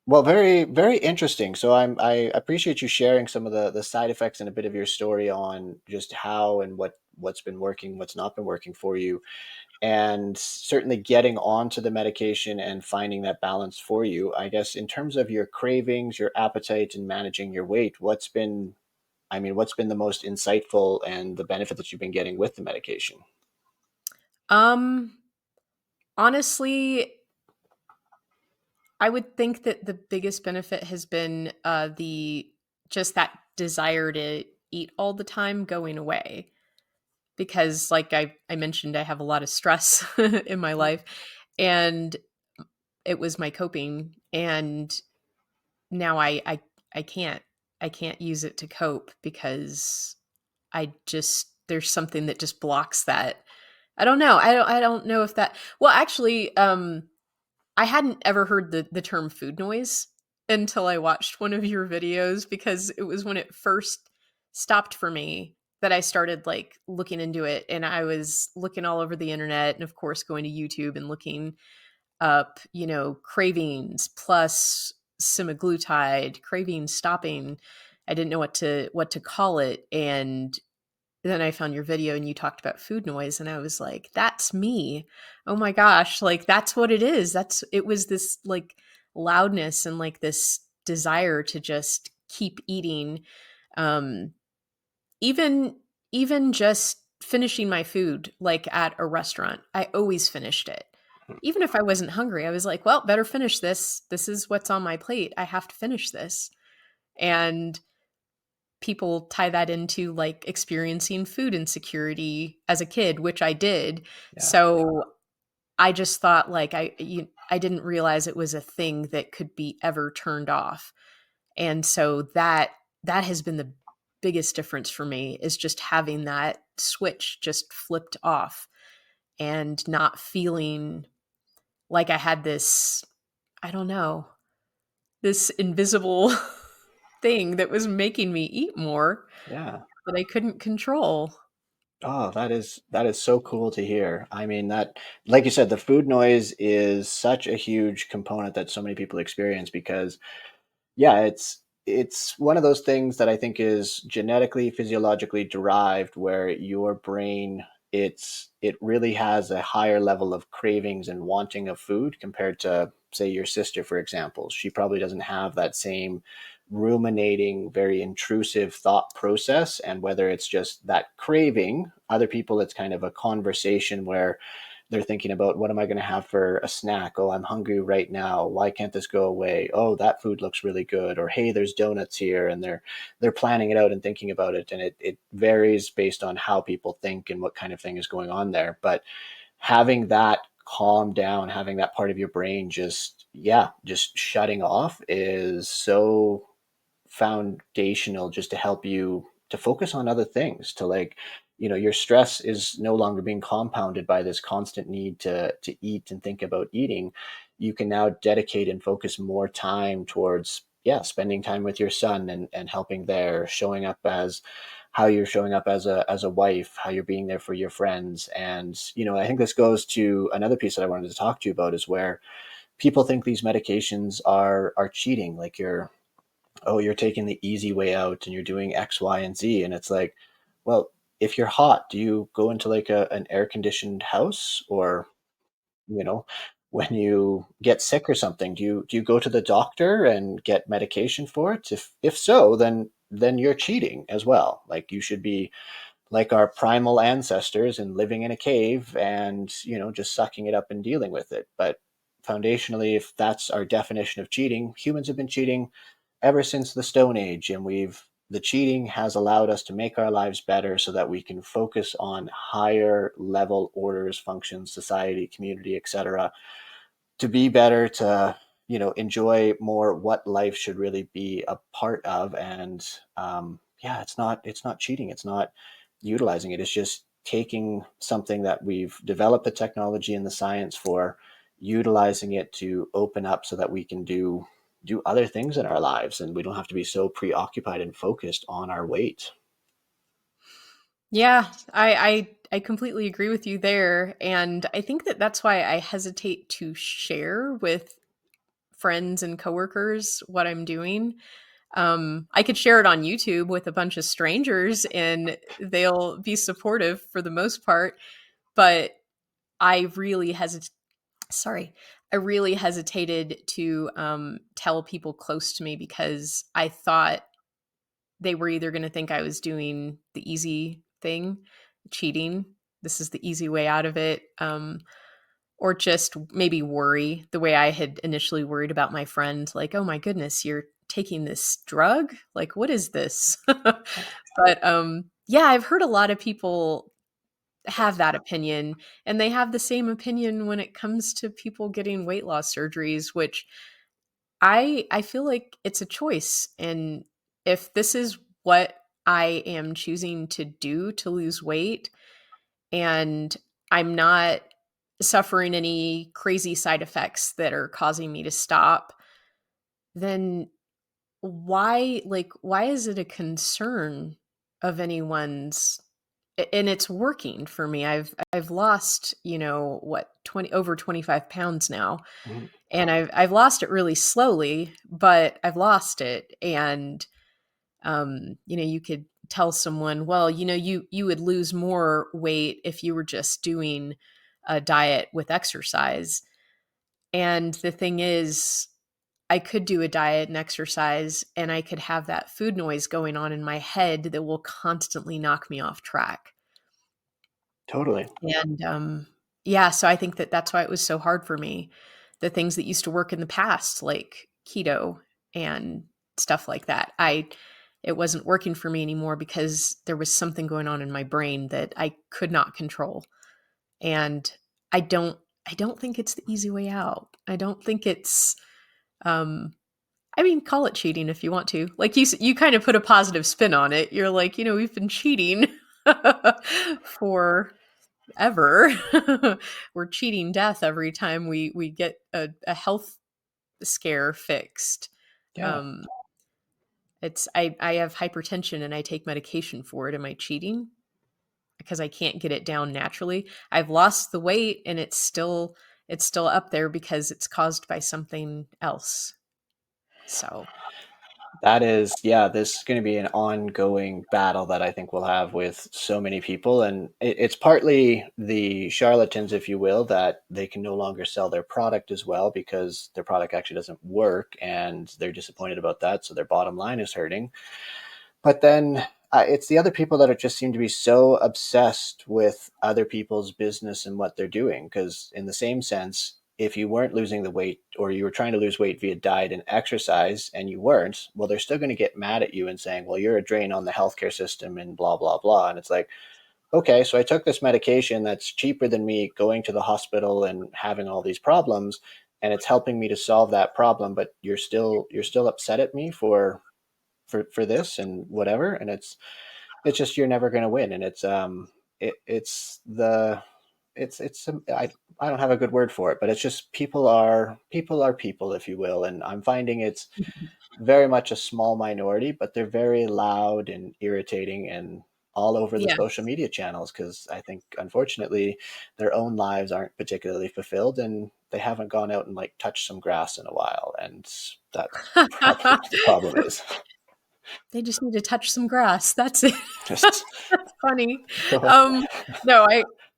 Well, very very interesting. So I appreciate you sharing some of the side effects and a bit of your story on just how and what's been working, what's not been working for you, and certainly getting onto the medication and finding that balance for you. I guess in terms of your cravings, your appetite, and managing your weight, what's been the most insightful and the benefit that you've been getting with the medication? Um, Honestly, I would think that the biggest benefit has been, the just that desire to eat all the time going away. Because like I mentioned, I have a lot of stress in my life, and it was my coping, and now I can't I can't use it to cope because I just there's something that just blocks that. I don't know. I don't know if that well, actually, I hadn't ever heard the term food noise until I watched one of your videos because it was when it first stopped for me that I started like looking into it, and I was looking all over the internet and of course going to YouTube and looking up, cravings plus semaglutide, craving stopping. I didn't know what to call it, and then I found your video and you talked about food noise and I was like, that's me. Oh my gosh, like that's what it is. It was this like loudness and like this desire to just keep eating. Um even even just finishing my food like at a restaurant. I always finished it. Even if I wasn't hungry, I was like, well, better finish this. This is what's on my plate. I have to finish this. And people tie that into like experiencing food insecurity as a kid, which I did. Yeah. So I just thought like I didn't realize it was a thing that could be ever turned off. And so that has been the biggest difference for me is just having that switch just flipped off and not feeling like I had this I don't know, this invisible thing that was making me eat more Yeah. that I couldn't control. Oh, that is so cool to hear. I mean, that, like you said, the food noise is such a huge component that so many people experience because yeah, it's one of those things that I think is genetically, physiologically derived, where your brain, it really has a higher level of cravings and wanting of food compared to, say, your sister, for example. She probably doesn't have that same ruminating, very intrusive thought process. And whether it's just that craving, other people, it's kind of a conversation where they're thinking about, what am I going to have for a snack? Oh, I'm hungry right now. Why can't this go away? Oh, that food looks really good. Or hey, there's donuts here, and they're planning it out and thinking about it. And it varies based on how people think and what kind of thing is going on there. But having that calm down, having that part of your brain just, yeah, just shutting off is so foundational, just to help you to focus on other things, to like, your stress is no longer being compounded by this constant need to eat and think about eating. You can now dedicate and focus more time towards, yeah, spending time with your son and helping there, showing up as how you're showing up as a wife, how you're being there for your friends. And I think this goes to another piece that I wanted to talk to you about, is where people think these medications are cheating, like you're taking the easy way out and you're doing X, Y, and Z. And it's like, well, if you're hot, do you go into like an air conditioned house? Or, you know, when you get sick or something, do you go to the doctor and get medication for it? If so, then you're cheating as well. Like, you should be like our primal ancestors and living in a cave and, just sucking it up and dealing with it. But foundationally, if that's our definition of cheating, humans have been cheating ever since the Stone Age, and the cheating has allowed us to make our lives better so that we can focus on higher level orders, functions, society, community, etc., to be better, to enjoy more what life should really be a part of. And yeah, it's not cheating, it's not utilizing it, it's just taking something that we've developed the technology and the science for, utilizing it to open up so that we can do other things in our lives, and we don't have to be so preoccupied and focused on our weight. Yeah, I completely agree with you there, and I think that that's why I hesitate to share with friends and coworkers what I'm doing. I could share it on YouTube with a bunch of strangers, and they'll be supportive for the most part. But I really hesitate. Sorry, I really hesitated to tell people close to me because I thought they were either going to think I was doing the easy thing, cheating. This is the easy way out of it. Or just maybe worry the way I had initially worried about my friend, like, oh my goodness, you're taking this drug? Like, what is this? But yeah, I've heard a lot of people have that opinion, and they have the same opinion when it comes to people getting weight loss surgeries, which I feel like it's a choice. And if this is what I am choosing to do to lose weight, and I'm not suffering any crazy side effects that are causing me to stop, then why is it a concern of anyone's? And it's working for me. I've lost, what, 20 over 25 pounds now. Mhm. And I've lost it really slowly, but I've lost it. And you could tell someone, well, you would lose more weight if you were just doing a diet with exercise. And the thing is, I could do a diet and exercise, and I could have that food noise going on in my head that will constantly knock me off track. Totally. And yeah, so I think that that's why it was so hard for me. The things that used to work in the past, like keto and stuff like that, it wasn't working for me anymore because there was something going on in my brain that I could not control. And I don't I don't think it's the easy way out. I don't think it's um I mean, call it cheating if you want to. Like you kind of put a positive spin on it. You're like, we've been cheating for ever. We're cheating death every time we get a health scare fixed. Yeah. Um, I have hypertension and I take medication for it. Am I cheating? Because I can't get it down naturally. I've lost the weight and it's still up there because it's caused by something else. So, That is, yeah, this is going to be an ongoing battle that I think we'll have with so many people. And it's partly the charlatans, if you will, that they can no longer sell their product as well because their product actually doesn't work and they're disappointed about that. So their bottom line is hurting. But then it's the other people that are just seem to be so obsessed with other people's business and what they're doing. Because in the same sense, if you weren't losing the weight or you were trying to lose weight via diet and exercise and you weren't, well, they're still going to get mad at you and saying, well, you're a drain on the healthcare system and blah, blah, blah. And it's like, okay, so I took this medication that's cheaper than me going to the hospital and having all these problems and it's helping me to solve that problem, but you're still upset at me for this and whatever, and it's just you're never going to win, and it's the it's I don't have a good word for it, but it's just people are people, if you will, and I'm finding it's very much a small minority, but they're very loud and irritating and all over the yeah. social media channels because I think unfortunately their own lives aren't particularly fulfilled and they haven't gone out and like touched some grass in a while, and that's probably what the problem is. They just need to touch some grass. That's it. Just That's funny. go. Um, no,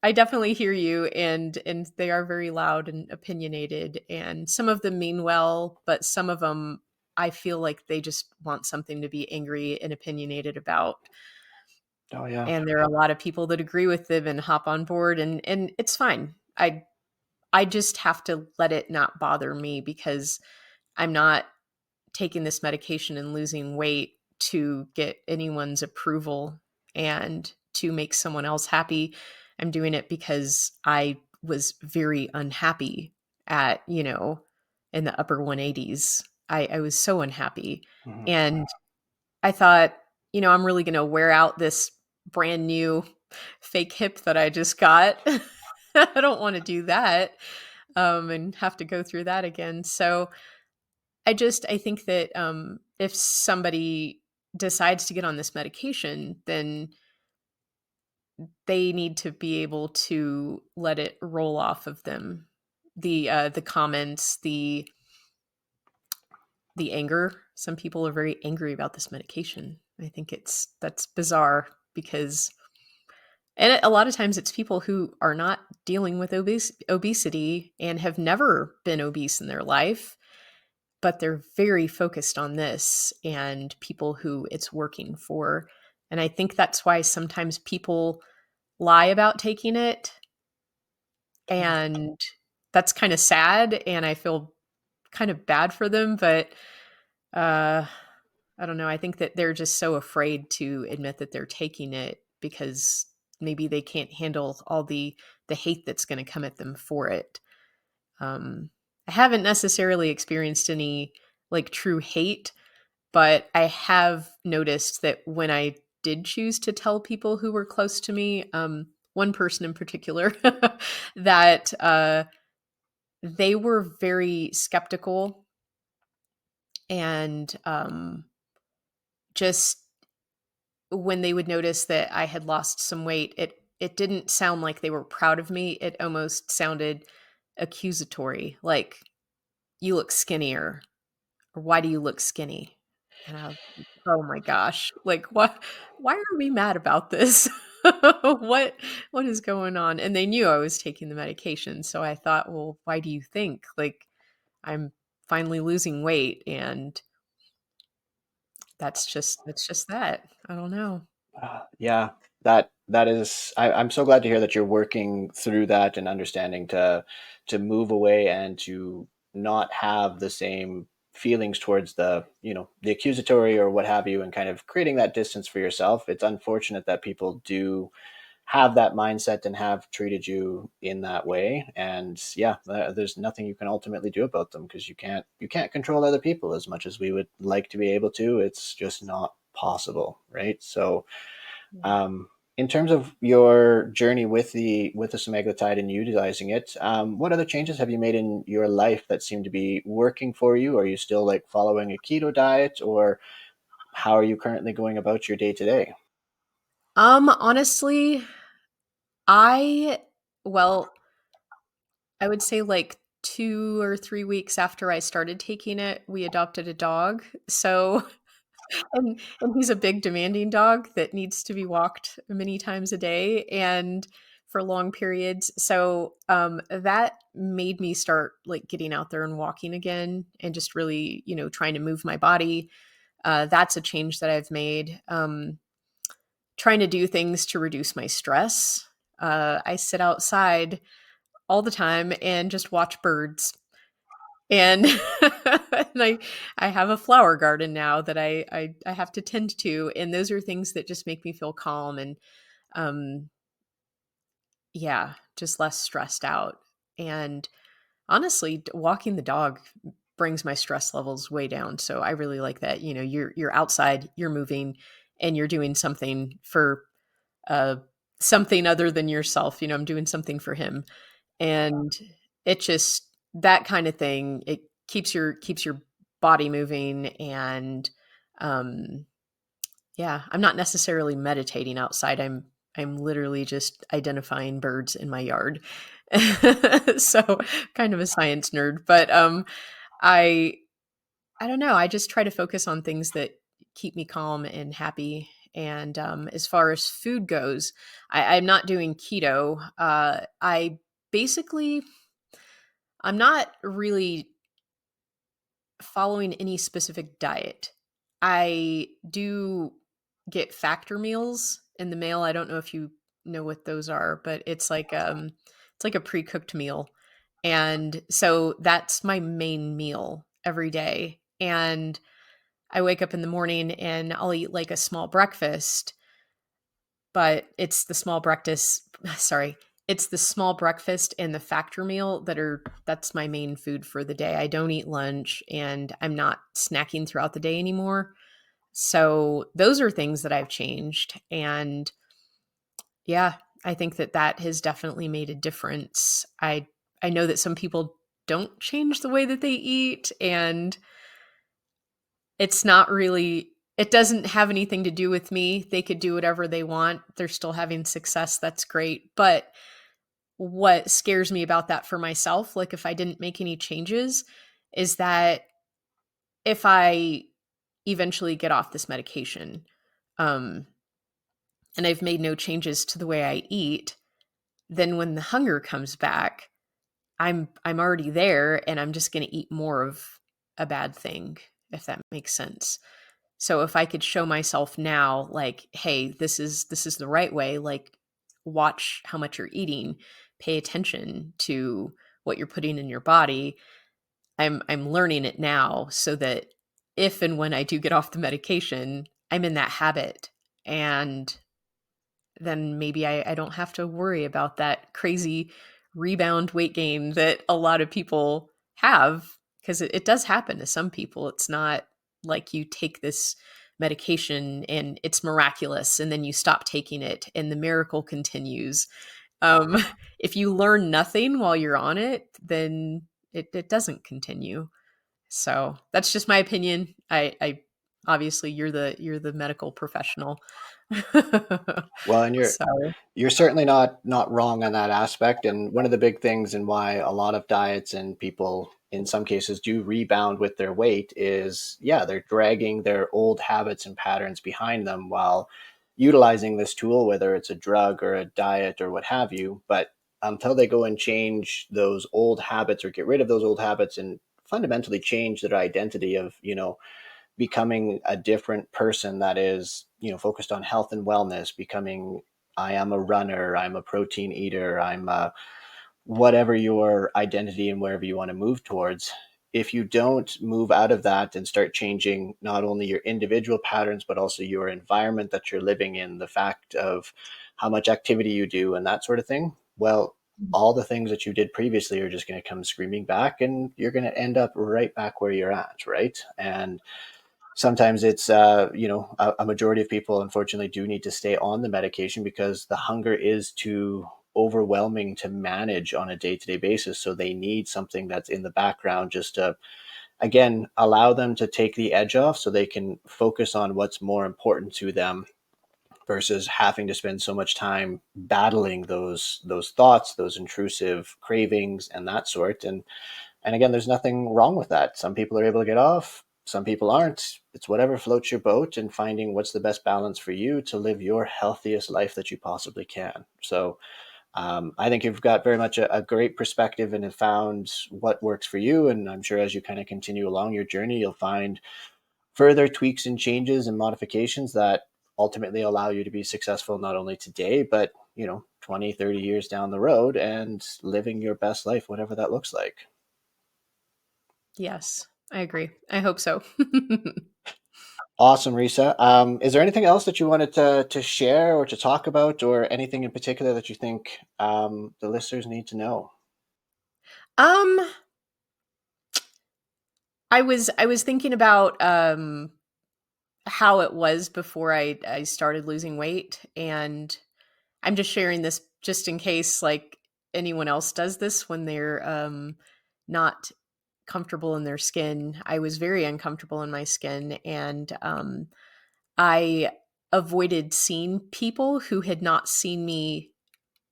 I definitely hear you, and they are very loud and opinionated, and some of them mean well, but some of them I feel like they just want something to be angry and opinionated about. Oh yeah. And there are a lot of people that agree with them and hop on board, and it's fine. I just have to let it not bother me because I'm not taking this medication and losing weight to get anyone's approval and to make someone else happy. I'm doing it because I was very unhappy in the upper 180s. I was so unhappy. Mhm. And I thought, I'm really going to wear out this brand new fake hip that I just got. I don't want to do that and have to go through that again. So I think that if somebody decides to get on this medication, then they need to be able to let it roll off of them. The comments, the anger. Some people are very angry about this medication. I think that's bizarre because a lot of times it's people who are not dealing with obesity and have never been obese in their life, but they're very focused on this and people who it's working for. And I think that's why sometimes people lie about taking it. Yeah. And that's kind of sad. And I feel kind of bad for them. But uh, I don't know. I think that they're just so afraid to admit that they're taking it because maybe they can't handle all the hate that's going to come at them for it. Um, I haven't necessarily experienced any like true hate, but I have noticed that when I did choose to tell people who were close to me, one person in particular, that they were very skeptical and just when they would notice that I had lost some weight, it didn't sound like they were proud of me. It almost sounded accusatory, like you look skinnier or why do you look skinny? And I was like, oh my gosh, like why are we mad about this? what what is going on? And they knew I was taking the medication. So I thought, well, why do you think? Like I'm finally losing weight and that's just that. I don't know. Yeah, that is. I'm so glad to hear that you're working through that and understanding to move away and to not have the same feelings towards the accusatory or what have you, and kind of creating that distance for yourself. It's unfortunate that people do have that mindset and have treated you in that way, and yeah, there's nothing you can ultimately do about them because you can't control other people as much as we would like to be able to. It's just not possible, right? So Yeah. um In terms of your journey with the semaglutide and utilizing it, what other changes have you made in your life that seem to be working for you? Are you still like following a keto diet, or how are you currently going about your day to day? Honestly, I well, I would say like 2 or 3 weeks after I started taking it, we adopted a dog. So and he's a big demanding dog that needs to be walked many times a day and for long periods. So, that made me start, like, getting out there and walking again and just really, trying to move my body. That's a change that I've made. Trying to do things to reduce my stress. I sit outside all the time and just watch birds. And, and I have a flower garden now that I have to tend to, and those are things that just make me feel calm and, um, yeah, just less stressed out. And honestly, walking the dog brings my stress levels way down. So I really like that. You're outside, you're moving, and you're doing something for uh, something other than yourself. I'm doing something for him, and it just that kind of thing. It keeps your body moving, and um, yeah, I'm not necessarily meditating outside. I'm literally just identifying birds in my yard. So kind of a science nerd, but I I don't know. I just try to focus on things that keep me calm and happy. And as far as food goes, I'm not doing keto. Basically, I'm not really following any specific diet. I do get factor meals in the mail. I don't know if you know what those are, but it's like a pre-cooked meal. And so that's my main meal every day. And I wake up in the morning and I'll eat like a small breakfast, but it's the small breakfast sorry, it's the small breakfast and the factor meal that's my main food for the day. I don't eat lunch and I'm not snacking throughout the day anymore. So those are things that I've changed, and yeah, I think that that has definitely made a difference. I know that some people don't change the way that they eat, and it's not really it doesn't have anything to do with me. They could do whatever they want. They're still having success. That's great. But what scares me about that for myself, like if I didn't make any changes, is that if I eventually get off this medication, um, and I've made no changes to the way I eat, then when the hunger comes back, I'm already there and I'm just going to eat more of a bad thing, if that makes sense. So if I could show myself now, like, hey, this is the right way, like, watch how much you're eating, pay attention to what you're putting in your body. I'm learning it now so that if and when I do get off the medication, I'm in that habit. And then maybe I don't have to worry about that crazy rebound weight gain that a lot of people have, because it does happen to some people. It's not like you take this medication and it's miraculous and then you stop taking it and the miracle continues. Um, if you learn nothing while you're on it, then it doesn't continue. So that's just my opinion. I obviously you're the medical professional. Well, and you're So, you're certainly not wrong on that aspect. And one of the big things and why a lot of diets and people in some cases do rebound with their weight is, yeah, they're dragging their old habits and patterns behind them while utilizing this tool, whether it's a drug or a diet or what have you. But until they go and change those old habits or get rid of those old habits and fundamentally change their identity of, becoming a different person that is, focused on health and wellness, becoming, I am a runner, I'm a protein eater, I'm a whatever your identity and wherever you want to move towards. If you don't move out of that and start changing not only your individual patterns, but also your environment that you're living in, the fact of how much activity you do and that sort of thing, well, all the things that you did previously are just going to come screaming back and you're going to end up right back where you're at, right? And sometimes it's a majority of people unfortunately do need to stay on the medication because the hunger is too overwhelming to manage on a day-to-day basis, so they need something that's in the background just to, again, allow them to take the edge off so they can focus on what's more important to them versus having to spend so much time battling those thoughts, those intrusive cravings and that sort. And again, there's nothing wrong with that. Some people are able to get off, some people aren't. It's whatever floats your boat and finding what's the best balance for you to live your healthiest life that you possibly can. So I think you've got very much a great perspective and have found what works for you. And I'm sure as you kind of continue along your journey, you'll find further tweaks and changes and modifications that ultimately allow you to be successful not only today, but 20, 30 years down the road and living your best life, whatever that looks like. Yes, I agree. I hope so. Awesome, Risa. Is there anything else that you wanted to share or to talk about, or anything in particular that you think the listeners need to know? um, I was thinking about how it was before I started losing weight, and I'm just sharing this just in case like anyone else does this when they're not comfortable in their skin. I was very uncomfortable in my skin, and I avoided seeing people who had not seen me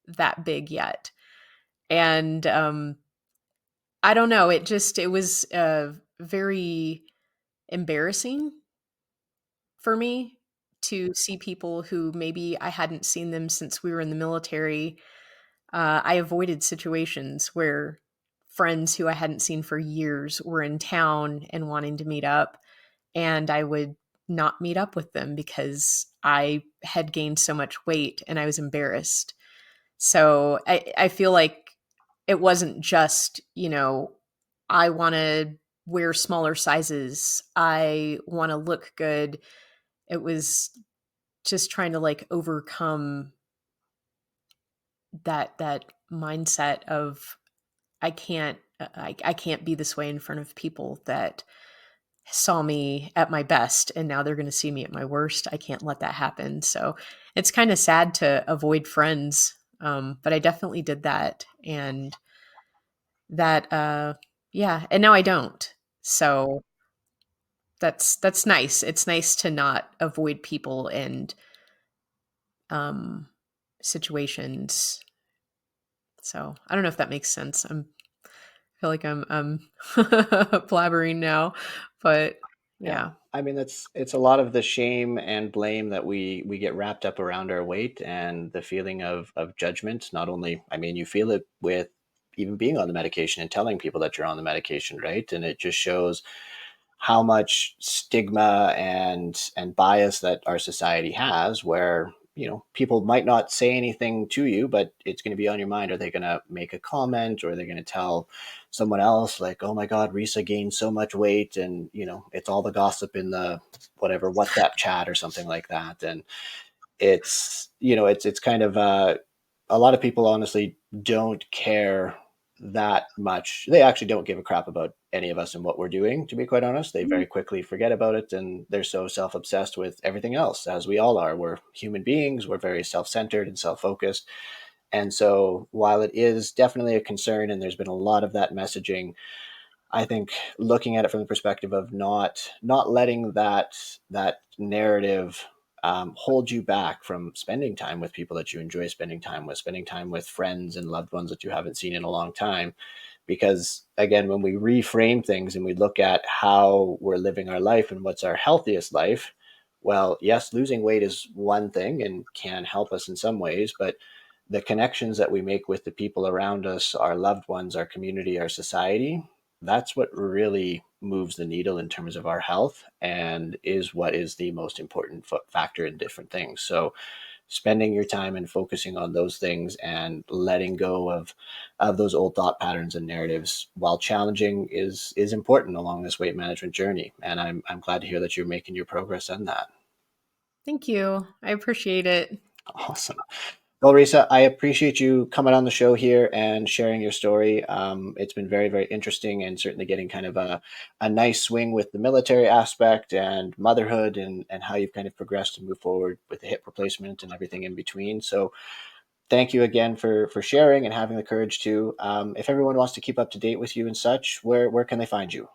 that big yet. And I don't know, it was very embarrassing for me to see people who maybe I hadn't seen them since we were in the military. I avoided situations where friends who I hadn't seen for years were in town and wanting to meet up, and I would not meet up with them because I had gained so much weight and I was embarrassed. So I feel like it wasn't just, I want to wear smaller sizes. I want to look good. It was just trying to like overcome that mindset of I can't be this way in front of people that saw me at my best and now they're going to see me at my worst. I can't let that happen. So it's kind of sad to avoid friends, but I definitely did that, and that yeah, and now I don't. So that's nice. It's nice to not avoid people and um situations. So I don't know if that makes sense. I feel like I'm blabbering now, but Yeah. yeah. I mean, it's a lot of the shame and blame that we get wrapped up around our weight and the feeling of judgment. Not only, I mean, you feel it with even being on the medication and telling people that you're on the medication, right? And it just shows how much stigma and bias that our society has, where people might not say anything to you, but it's going to be on your mind. Are they going to make a comment, or are they going to tell someone else like, oh my god, Risa gained so much weight, and it's all the gossip in the whatever WhatsApp chat or something like that. And it's kind of a lot of people honestly don't care that much. They actually don't give a crap about any of us and what we're doing, to be quite honest. They Mhm. very quickly forget about it, and they're so self-obsessed with everything else, as we all are. We're human beings, we're very self-centered and self-focused. And so while it is definitely a concern and there's been a lot of that messaging, I think looking at it from the perspective of not letting that narrative hold you back from spending time with people that you enjoy spending time with friends and loved ones that you haven't seen in a long time. Because again, when we reframe things and we look at how we're living our life and what's our healthiest life, well, yes, losing weight is one thing and can help us in some ways, but the connections that we make with the people around us, our loved ones, our community, our society, that's what really moves the needle in terms of our health and is what is the most important factor in different things. So spending your time and focusing on those things and letting go of those old thought patterns and narratives, while challenging, is important along this weight management journey. And I'm glad to hear that you're making your progress in that. Thank you. I appreciate it. Awesome. Well, Risa, I appreciate you coming on the show here and sharing your story. It's been very, very interesting and certainly getting kind of a nice swing with the military aspect and motherhood and how you've kind of progressed and moved forward with the hip replacement and everything in between. So thank you again for sharing and having the courage to. If everyone wants to keep up to date with you and such, where can they find you?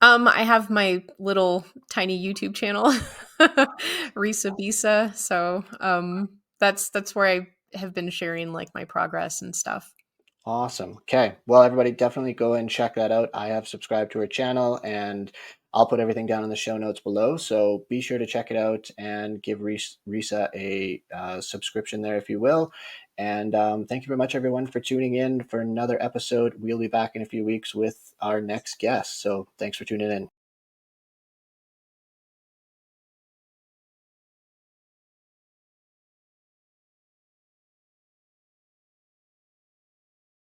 I have my little tiny YouTube channel, Risa Bisa. So that's where I have been sharing like my progress and stuff. Awesome. Okay. Well, everybody definitely go and check that out. I have subscribed to her channel and I'll put everything down in the show notes below. So be sure to check it out and give Risa a subscription there if you will. And thank you very much, everyone, for tuning in for another episode. We'll be back in a few weeks with our next guest. So thanks for tuning in.